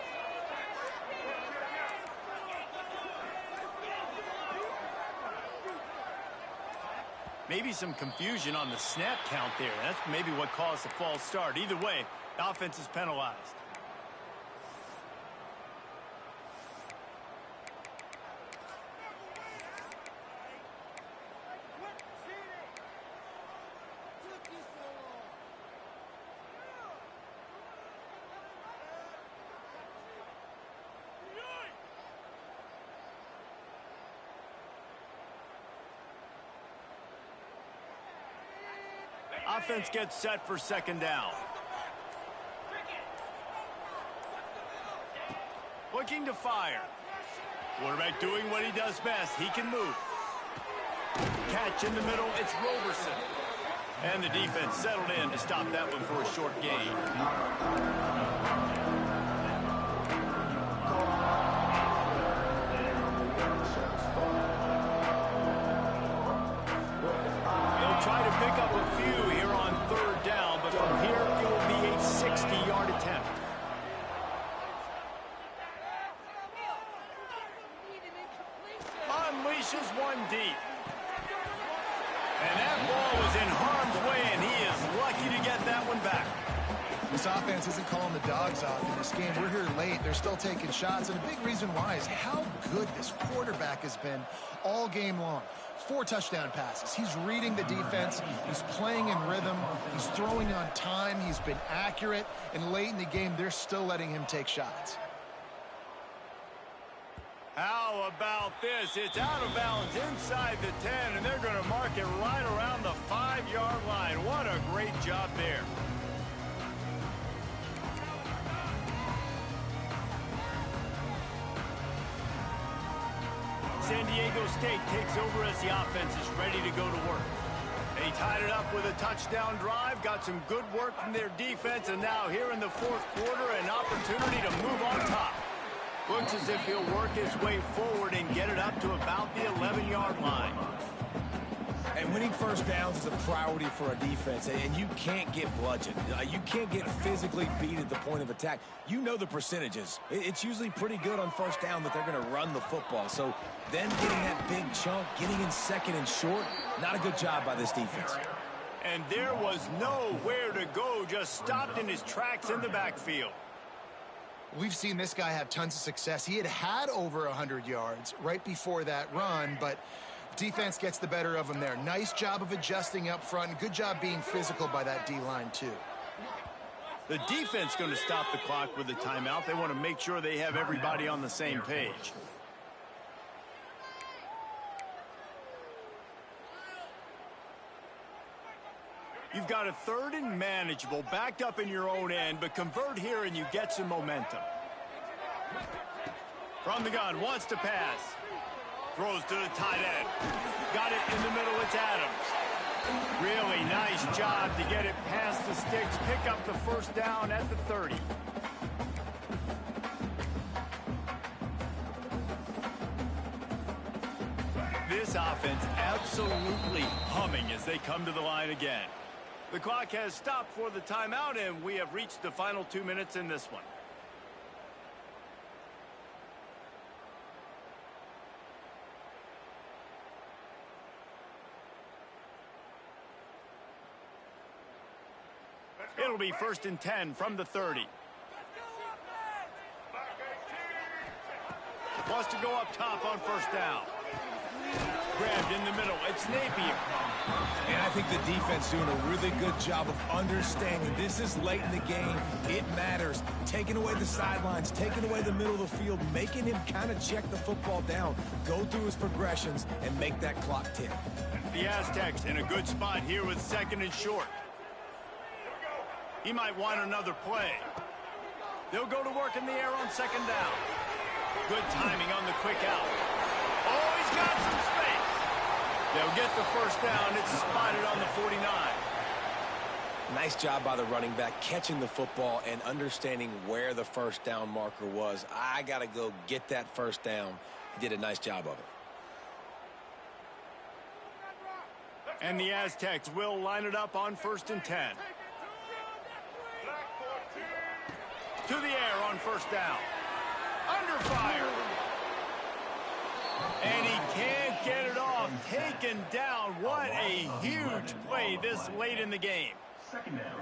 [SPEAKER 1] Maybe some confusion on the snap count there. That's maybe what caused the false start. Either way, the offense is penalized. Offense gets set for 2nd down. Looking to fire. Quarterback doing what he does best. He can move. Catch in the middle. It's Roberson. And the defense settled in to stop that one for a short gain. They'll try to pick up a few here on third down, but from here it will be a 60-yard attempt. Unleashes one deep. And that ball was in harm's way, and he is lucky to get that one back.
[SPEAKER 2] This offense isn't calling the dogs off in this game. We're here late. They're still taking shots, and a big reason why is how good this quarterback has been all game long. 4 touchdown passes. He's reading the defense. He's playing in rhythm. He's throwing on time. He's been accurate. And late in the game, they're still letting him take shots.
[SPEAKER 1] How about this? It's out of bounds inside the 10, and they're going to mark it right around the 5-yard line. What a great job there. San Diego State takes over as the offense is ready to go to work. They tied it up with a touchdown drive, got some good work from their defense, and now here in the fourth quarter, an opportunity to move on top. Looks as if he'll work his way forward and get it up to about the 11-yard line.
[SPEAKER 3] And winning first downs is a priority for a defense, and you can't get bludgeoned. You can't get physically beat at the point of attack. You know the percentages. It's usually pretty good on first down that they're going to run the football. So then getting that big chunk, getting in second and short, not a good job by this defense.
[SPEAKER 1] And there was nowhere to go, just stopped in his tracks in the backfield.
[SPEAKER 2] We've seen this guy have tons of success. He had over 100 yards right before that run, but defense gets the better of him there. Nice job of adjusting up front. Good job being physical by that D-line, too.
[SPEAKER 1] The defense going to stop the clock with a timeout. They want to make sure they have everybody on the same page. You've got a 3rd and manageable, backed up in your own end, but convert here and you get some momentum. From the gun, wants to pass. Throws to the tight end. Got it in the middle, it's Adams. Really nice job to get it past the sticks, pick up the first down at the 30. This offense absolutely humming as they come to the line again. The clock has stopped for the timeout, and we have reached the final 2 minutes in this one. It'll be 1st and 10 from the 30. Wants to go up top on first down. Grabbed in the middle. It's Napier.
[SPEAKER 3] And I think the defense doing a really good job of understanding this is late in the game. It matters. Taking away the sidelines, taking away the middle of the field, making him kind of check the football down, go through his progressions, and make that clock tick.
[SPEAKER 1] The Aztecs in a good spot here with 2nd and short. He might want another play. They'll go to work in the air on 2nd down. Good timing on the quick out. Oh, he's got some space. They'll get the first down. It's spotted on the 49.
[SPEAKER 3] Nice job by the running back, catching the football and understanding where the first down marker was. I got to go get that first down. He did a nice job of it.
[SPEAKER 1] And the Aztecs will line it up on 1st and 10. To the air on first down. Under fire. And he can't get it off. Taken down. What a huge play this late in the game.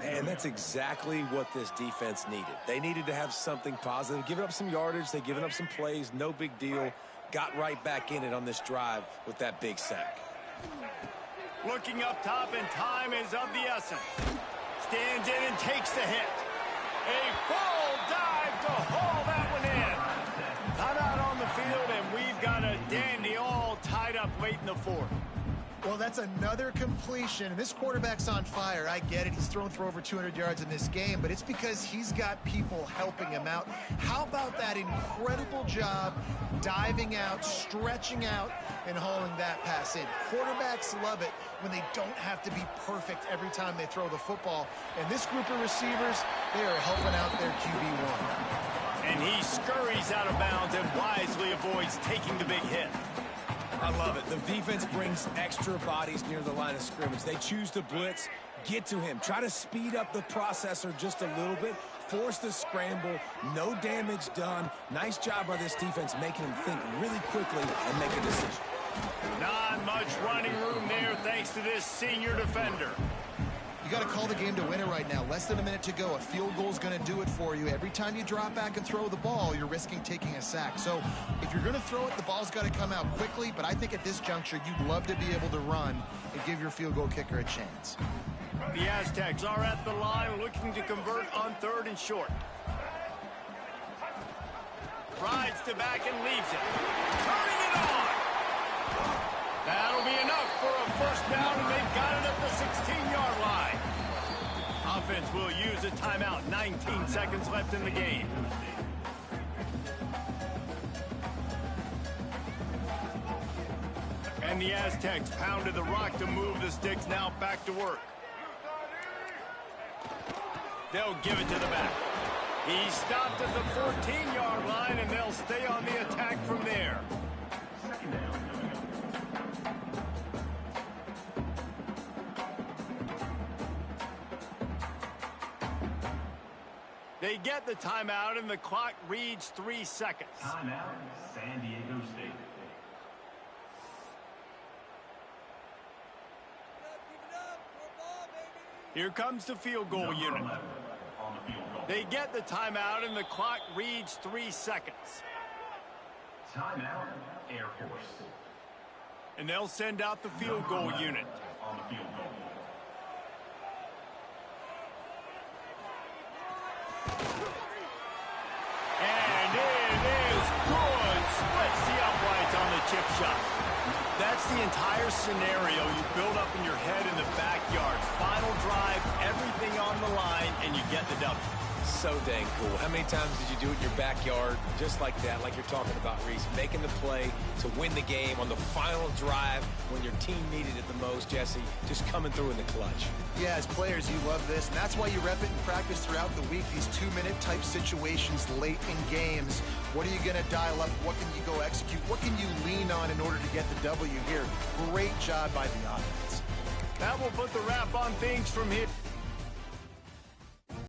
[SPEAKER 3] And that's exactly what this defense needed. They needed to have something positive. Giving up some yardage. They've given up some plays. No big deal. Got right back in it on this drive with that big sack.
[SPEAKER 1] Looking up top, and time is of the essence. Stands in and takes the hit. A full dive to haul that one in. Timeout on the field, and we've got a dandy all tied up late in the 4th.
[SPEAKER 2] Well, that's another completion. This quarterback's on fire. I get it. He's thrown for over 200 yards in this game, but it's because he's got people helping him out. How about that incredible job diving out, stretching out, and hauling that pass in? Quarterbacks love it when they don't have to be perfect every time they throw the football. And this group of receivers, they are helping out their QB1.
[SPEAKER 1] And he scurries out of bounds and wisely avoids taking the big hit.
[SPEAKER 3] I love it. The defense brings extra bodies near the line of scrimmage. They choose to blitz, get to him, try to speed up the processor just a little bit, force the scramble, no damage done. Nice job by this defense making him think really quickly and make a decision.
[SPEAKER 1] Not much running room there thanks to this senior defender.
[SPEAKER 2] You got to call the game to win it right now. Less than a minute to go. A field goal is going to do it for you. Every time you drop back and throw the ball, you're risking taking a sack. So if you're going to throw it, the ball's got to come out quickly. But I think at this juncture, you'd love to be able to run and give your field goal kicker a chance.
[SPEAKER 1] The Aztecs are at the line looking to convert on 3rd and short. Rides to back and leaves it. Turning it on. That'll be enough for a first down, and they've got it at the 16-yard line. Offense will use a timeout. 19 seconds left in the game. And the Aztecs pounded the rock to move the sticks. Now back to work. They'll give it to the back. He stopped at the 14-yard line, and they'll stay on the attack from there.
[SPEAKER 5] Second down.
[SPEAKER 1] They get the timeout, and the clock reads 3 seconds.
[SPEAKER 5] Timeout, San Diego State.
[SPEAKER 1] Here comes the field goal unit.
[SPEAKER 5] 11 on the field goal.
[SPEAKER 1] They get the timeout, and the clock reads 3 seconds.
[SPEAKER 5] Timeout, Air Force.
[SPEAKER 1] And they'll send out the field goal unit.
[SPEAKER 5] On the field goal.
[SPEAKER 1] And it is good. Splits the uprights on the chip shot. That's the entire scenario you build up in your head in the backyard. Final drive, everything on the line, and you get the W.
[SPEAKER 3] So dang cool. How many times did you do it in your backyard just like that, like you're talking about, Reese? Making the play to win the game on the final drive when your team needed it the most, Jesse, just coming through in the clutch.
[SPEAKER 2] Yeah, as players, you love this, and that's why you rep it in practice throughout the week, these 2-minute type situations late in games. What are you going to dial up? What can you go execute? What can you lean on in order to get the W here? Great job by the offense.
[SPEAKER 1] That will put the wrap on things from here.